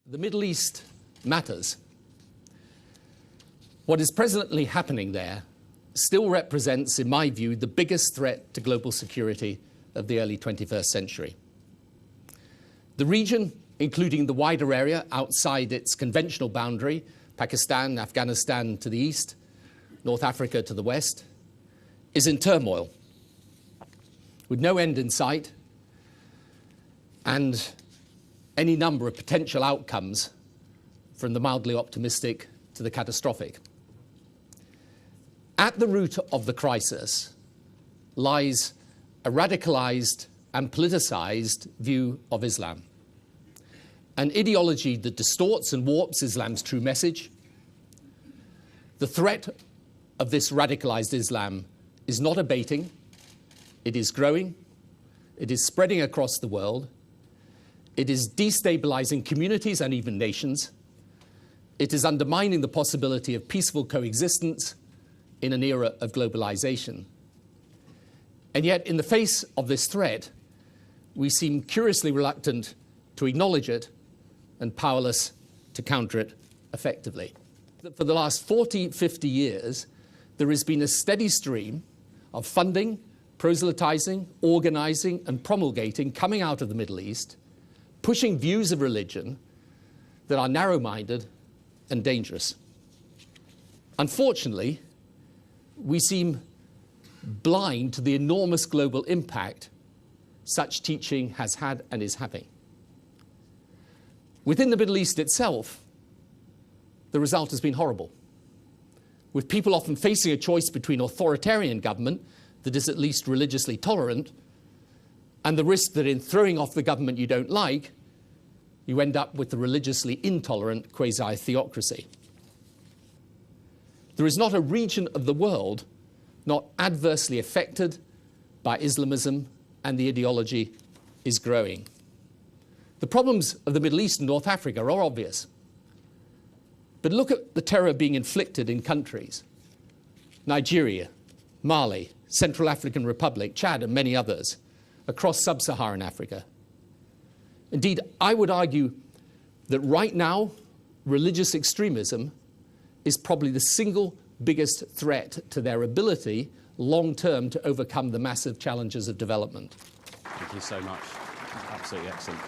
The Middle East matters. What is presently happening there still represents, in my view, the biggest threat to global security of the early 21st century. The region, including the wider area outside its conventional boundary, Pakistan, Afghanistan to the east, North Africa to the west, is in turmoil, with no end in sight and any number of potential outcomes from the mildly optimistic to the catastrophic. At the root of the crisis lies a radicalized and politicized view of Islam, an ideology that distorts and warps Islam's true message. The threat of this radicalized Islam is not abating, it is growing, it is spreading across the world, it is destabilizing communities and even nations, it is undermining the possibility of peaceful coexistence in an era of globalization. And yet, in the face of this threat, we seem curiously reluctant to acknowledge it and powerless to counter it effectively. For the last 40, 50 years, there has been a steady stream of funding, proselytizing, organizing, and promulgating coming out of the Middle East, pushing views of religion that are narrow-minded and dangerous. Unfortunately, we seem blind to the enormous global impact such teaching has had and is having. Within the Middle East itself, the result has been horrible, with people often facing a choice between authoritarian government that is at least religiously tolerant and the risk that in throwing off the government you don't like, you end up with the religiously intolerant quasi-theocracy. There is not a region of the world not adversely affected by Islamism, and the ideology is growing. The problems of the Middle East and North Africa are obvious. But look at the terror being inflicted in countries: Nigeria, Mali, Central African Republic, Chad, and many others across sub-Saharan Africa. Indeed, I would argue that right now, religious extremism is probably the single biggest threat to their ability long-term to overcome the massive challenges of development. Thank you so much. Absolutely excellent.